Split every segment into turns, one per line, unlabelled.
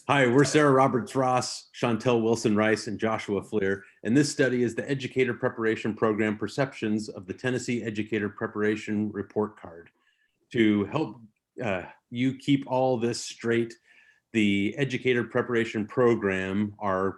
Hi, we're Sarah Roberts-Ross, Chantel Wilson-Rice, and Joshua Fleer, and this study is the Educator Preparation Program Perceptions of the Tennessee Educator Preparation Report Card. To help you keep all this straight, the Educator Preparation Program are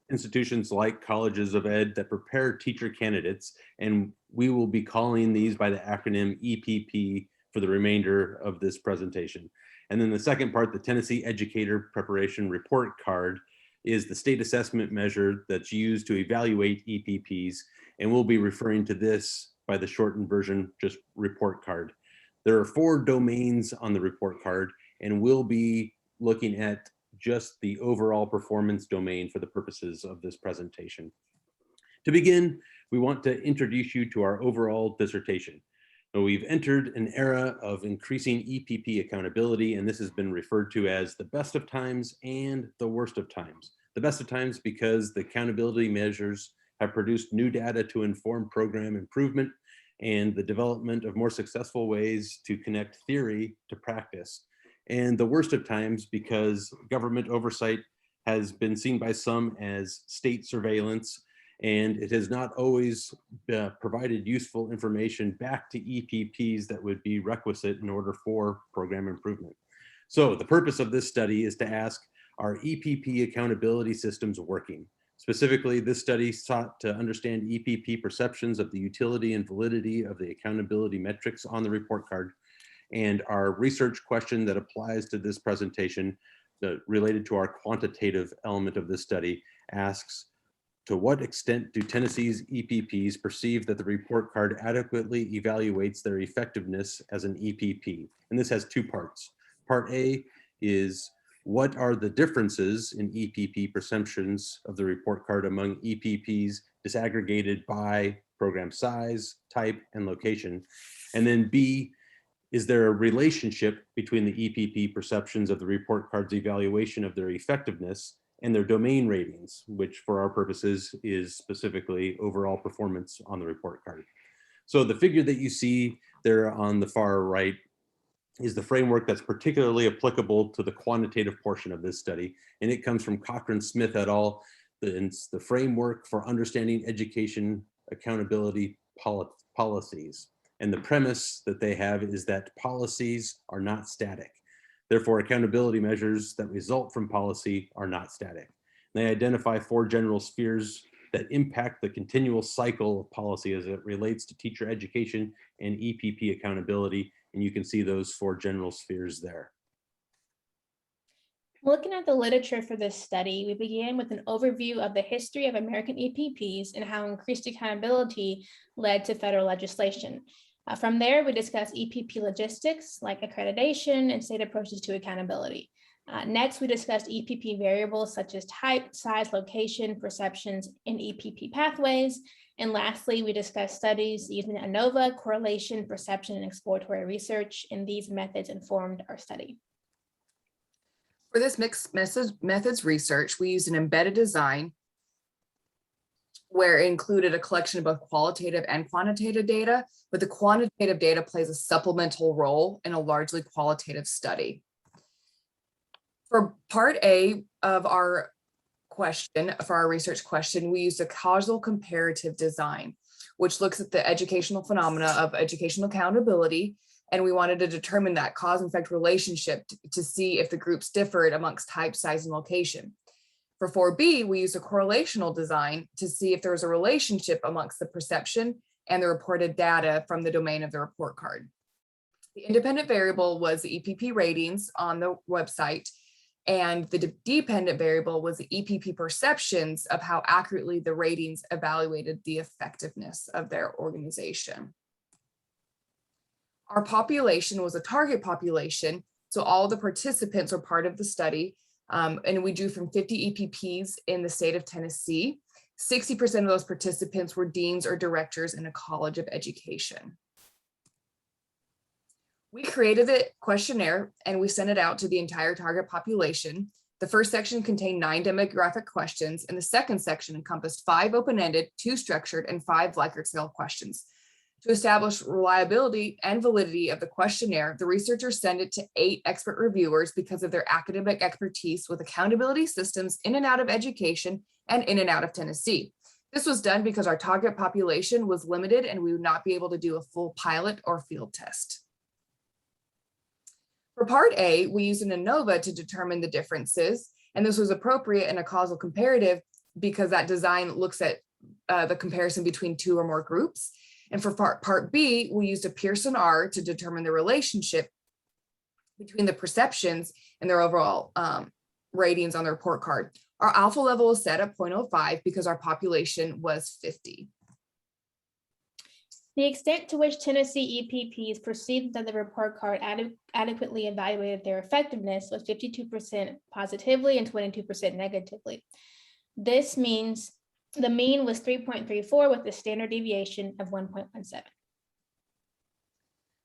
institutions like colleges of ed that prepare teacher candidates, and we will be calling these by the acronym EPP for the remainder of this presentation. And then the second part, the Tennessee Educator Preparation Report Card, is the state assessment measure that's used to evaluate EPPs, and we'll be referring to this by the shortened version, just report card. There are 4 domains on the report card, and we'll be looking at just the overall performance domain for the purposes of this presentation. To begin, we want to introduce you to our overall dissertation. Now, we've entered an era of increasing EPP accountability, and this has been referred to as the best of times and the worst of times. The best of times because the accountability measures have produced new data to inform program improvement and the development of more successful ways to connect theory to practice. And the worst of times because government oversight has been seen by some as state surveillance, and it has not always provided useful information back to EPPs that would be requisite in order for program improvement. So the purpose of this study is to ask, are EPP accountability systems working? Specifically, this study sought to understand EPP perceptions of the utility and validity of the accountability metrics on the report card. And our research question that applies to this presentation, related to our quantitative element of this study, asks, to what extent do Tennessee's EPPs perceive that the report card adequately evaluates their effectiveness as an EPP? And this has 2 parts. Part A is, what are the differences in EPP perceptions of the report card among EPPs disaggregated by program size, type, and location? And then B, is there a relationship between the EPP perceptions of the report card's evaluation of their effectiveness and their domain ratings, which for our purposes is specifically overall performance on the report card? So the figure that you see there on the far right is the framework that's particularly applicable to the quantitative portion of this study, and it comes from Cochran-Smith et al. It's the framework for understanding education accountability policies. And the premise that they have is that policies are not static. Therefore, accountability measures that result from policy are not static. They identify 4 general spheres that impact the continual cycle of policy as it relates to teacher education and EPP accountability. And you can see those 4 general spheres there.
Looking at the literature for this study, we began with an overview of the history of American EPPs and how increased accountability led to federal legislation. From there, we discussed EPP logistics like accreditation and state approaches to accountability. Next, we discussed EPP variables such as type, size, location, perceptions, and EPP pathways. And lastly, we discussed studies using ANOVA, correlation, perception, and exploratory research, and these methods informed our study.
For this mixed methods research, we used an embedded design where it included a collection of both qualitative and quantitative data, but the quantitative data plays a supplemental role in a largely qualitative study. For part A of our question, for our research question, we used a causal comparative design, which looks at the educational phenomena of educational accountability, and we wanted to determine that cause and effect relationship to see if the groups differed amongst type, size, and location. For 4B, we used a correlational design to see if there was a relationship amongst the perception and the reported data from the domain of the report card. The independent variable was the EPP ratings on the website, and the dependent variable was the EPP perceptions of how accurately the ratings evaluated the effectiveness of their organization. Our population was a target population, so all the participants were part of the study. And we drew from 50 EPPs in the state of Tennessee. 60% of those participants were deans or directors in a college of education. We created a questionnaire and we sent it out to the entire target population. The first section contained 9 demographic questions, and the second section encompassed 5 open-ended, 2 structured, and 5 Likert scale questions. To establish reliability and validity of the questionnaire, the researchers send it to 8 expert reviewers because of their academic expertise with accountability systems in and out of education and in and out of Tennessee. This was done because our target population was limited and we would not be able to do a full pilot or field test. For part A, we used an ANOVA to determine the differences, and this was appropriate in a causal comparative because that design looks at the comparison between 2 or more groups. And for part B, we used a Pearson R to determine the relationship between the perceptions and their overall ratings on the report card. Our alpha level was set at 0.05 because our population was 50.
The extent to which Tennessee EPPs perceived that the report card adequately evaluated their effectiveness was 52% positively and 22% negatively. This means the mean was 3.34 with a standard deviation of 1.17.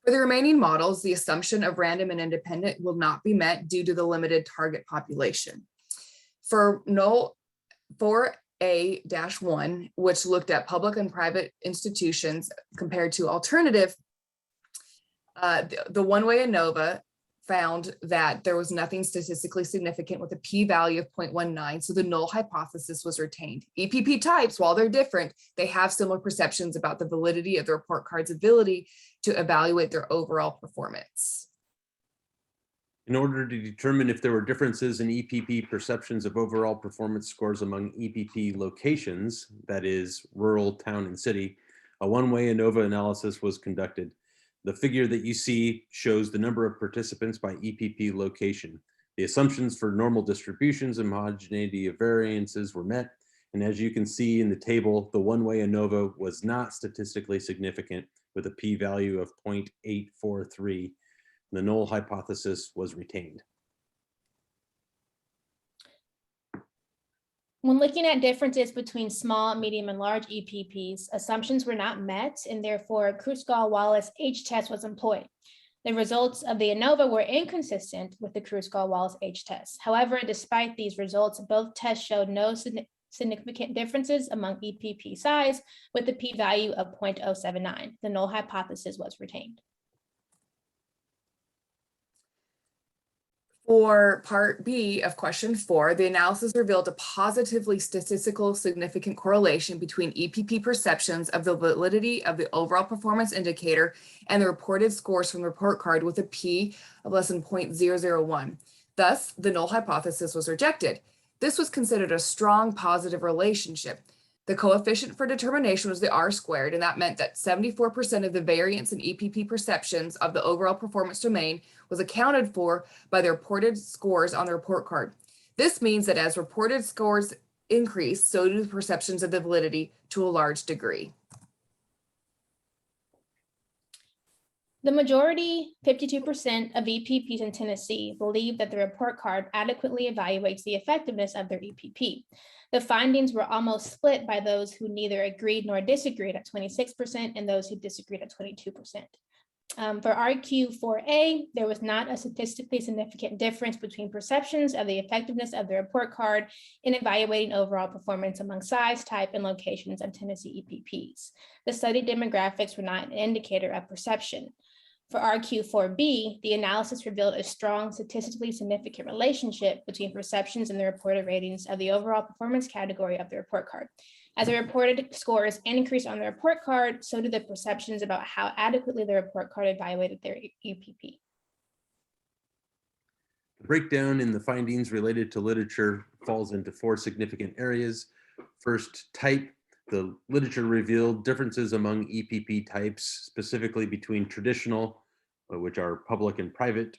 For the remaining models, the assumption of random and independent will not be met due to the limited target population. For null 4A-1, which looked at public and private institutions compared to alternative, the one-way ANOVA found that there was nothing statistically significant with a p-value of 0.19, so the null hypothesis was retained. EPP types, while they're different, they have similar perceptions about the validity of the report card's ability to evaluate their overall performance.
In order to determine if there were differences in EPP perceptions of overall performance scores among EPP locations, that is rural, town, and city, a one-way ANOVA analysis was conducted. The figure that you see shows the number of participants by EPP location. The assumptions for normal distributions and homogeneity of variances were met. And as you can see in the table, the one-way ANOVA was not statistically significant with a p-value of 0.843. The null hypothesis was retained.
When looking at differences between small, medium, and large EPPs, assumptions were not met, and therefore Kruskal-Wallis H-test was employed. The results of the ANOVA were inconsistent with the Kruskal-Wallis H-test. However, despite these results, both tests showed no significant differences among EPP size with a p-value of 0.079. The null hypothesis was retained.
For part B of question 4, the analysis revealed a positively statistical significant correlation between EPP perceptions of the validity of the overall performance indicator and the reported scores from the report card with a p of less than 0.001. Thus, the null hypothesis was rejected. This was considered a strong positive relationship. The coefficient for determination was the R squared, and that meant that 74% of the variance in EPP perceptions of the overall performance domain was accounted for by the reported scores on the report card. This means that as reported scores increase, so do the perceptions of the validity to a large degree.
The majority, 52% of EPPs in Tennessee, believe that the report card adequately evaluates the effectiveness of their EPP. The findings were almost split by those who neither agreed nor disagreed at 26% and those who disagreed at 22%. For RQ4A, there was not a statistically significant difference between perceptions of the effectiveness of the report card in evaluating overall performance among size, type, and locations of Tennessee EPPs. The study demographics were not an indicator of perception. For RQ4B, the analysis revealed a strong statistically significant relationship between perceptions and the reported ratings of the overall performance category of the report card. As the reported scores increased on the report card, so did the perceptions about how adequately the report card evaluated their EPP.
The breakdown in the findings related to literature falls into 4 significant areas. First, type. The literature revealed differences among EPP types, specifically between traditional, which are public and private,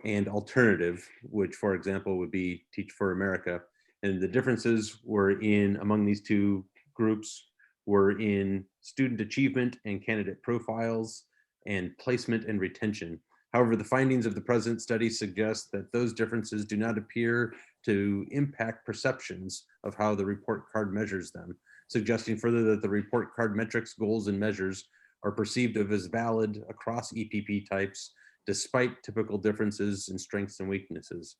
and alternative, which, for example, would be Teach for America. And the differences were among these 2 groups were in student achievement and candidate profiles and placement and retention. However, the findings of the present study suggest that those differences do not appear to impact perceptions of how the report card measures them, suggesting further that the report card metrics, goals, and measures are perceived of as valid across EPP types, despite typical differences in strengths and weaknesses.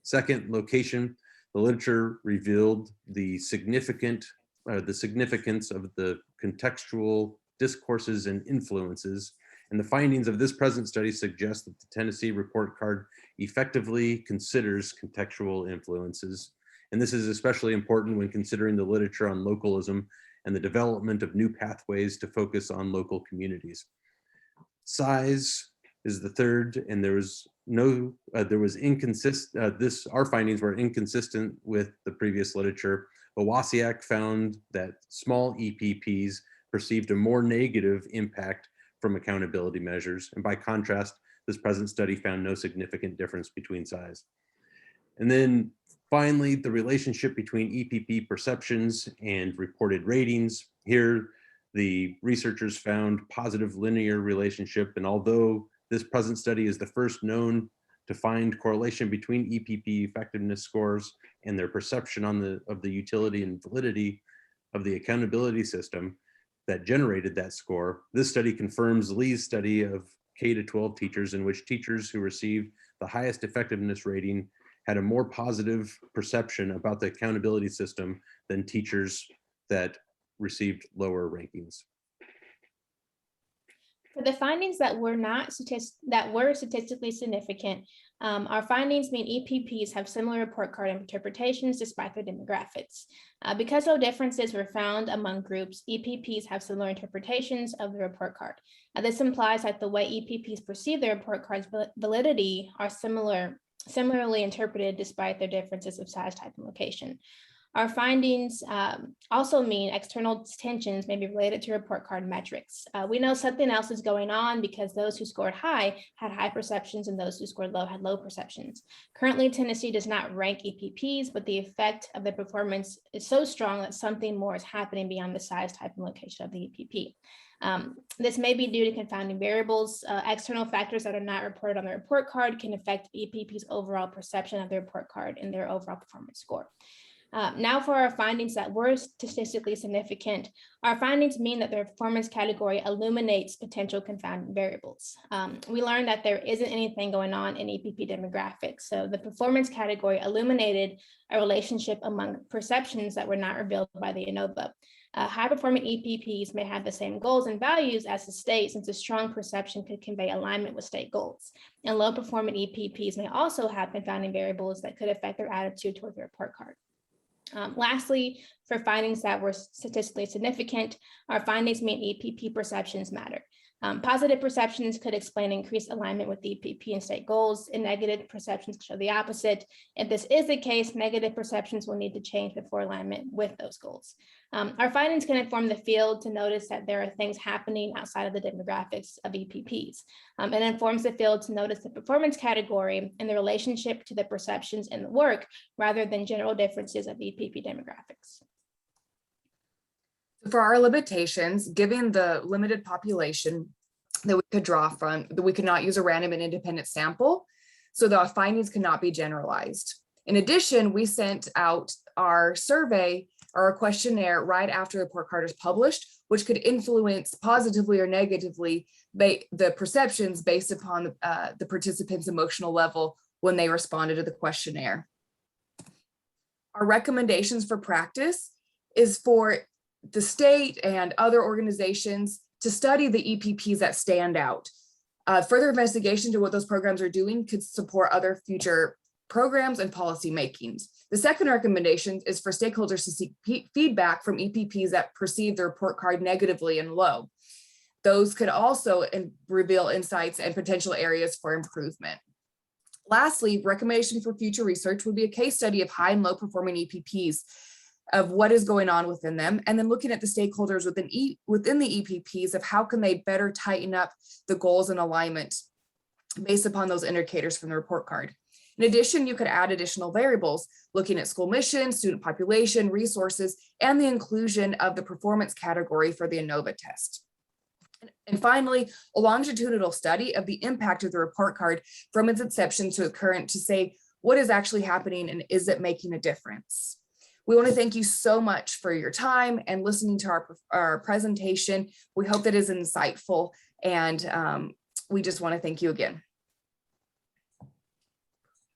Second, location. The literature revealed the significance of the contextual discourses, and influences. And the findings of this present study suggest that the Tennessee report card effectively considers contextual influences. And this is especially important when considering the literature on localism and the development of new pathways to focus on local communities. Size is the third, and our findings were inconsistent with the previous literature. Owasiak found that small EPPs perceived a more negative impact from accountability measures. And by contrast, this present study found no significant difference between size. And then finally, the relationship between EPP perceptions and reported ratings. Here, the researchers found positive linear relationship. And although this present study is the first known to find correlation between EPP effectiveness scores and their perception of the utility and validity of the accountability system that generated that score, this study confirms Lee's study of K-12 teachers, in which teachers who received the highest effectiveness rating had a more positive perception about the accountability system than teachers that received lower rankings.
For the findings that were statistically significant, our findings mean EPPs have similar report card interpretations despite their demographics. Because no differences were found among groups, EPPs have similar interpretations of the report card. This implies that the way EPPs perceive their report card's validity are similarly interpreted despite their differences of size, type, and location. Our findings also mean external tensions may be related to report card metrics. We know something else is going on because those who scored high had high perceptions and those who scored low had low perceptions. Currently, Tennessee does not rank EPPs, but the effect of the performance is so strong that something more is happening beyond the size, type, and location of the EPP. This may be due to confounding variables. External factors that are not reported on the report card can affect EPP's overall perception of the report card and their overall performance score. Now for our findings that were statistically significant. Our findings mean that the performance category illuminates potential confounding variables. We learned that there isn't anything going on in EPP demographics. So the performance category illuminated a relationship among perceptions that were not revealed by the ANOVA. High-performing EPPs may have the same goals and values as the state, since a strong perception could convey alignment with state goals. And low-performing EPPs may also have confounding variables that could affect their attitude toward the report card. Lastly, for findings that were statistically significant, our findings mean EPP perceptions matter. Positive perceptions could explain increased alignment with EPP and state goals, and negative perceptions show the opposite. If this is the case, negative perceptions will need to change before alignment with those goals. Our findings can inform the field to notice that there are things happening outside of the demographics of EPPs. It informs the field to notice the performance category and the relationship to the perceptions in the work, rather than general differences of EPP demographics.
For our limitations, given the limited population that we could draw from, that we could not use a random and independent sample, so the findings cannot be generalized. In addition, we sent out our survey or our questionnaire right after the report card is published, which could influence positively or negatively the perceptions based upon the participants' emotional level when they responded to the questionnaire. Our recommendations for practice is for the state and other organizations to study the EPPs that stand out. Further investigation to what those programs are doing could support other future programs and policy makings. The second recommendation is for stakeholders to seek feedback from EPPs that perceive the report card negatively and low. Those could also reveal insights and potential areas for improvement. Lastly, recommendation for future research would be a case study of high and low performing EPPs, of what is going on within them, and then looking at the stakeholders within the EPPs of how can they better tighten up the goals and alignment based upon those indicators from the report card. In addition, you could add additional variables, looking at school mission, student population, resources, and the inclusion of the performance category for the ANOVA test. And finally, a longitudinal study of the impact of the report card from its inception to the current to say what is actually happening and is it making a difference. We want to thank you so much for your time and listening to our presentation. We hope that is insightful, and we just want to thank you again.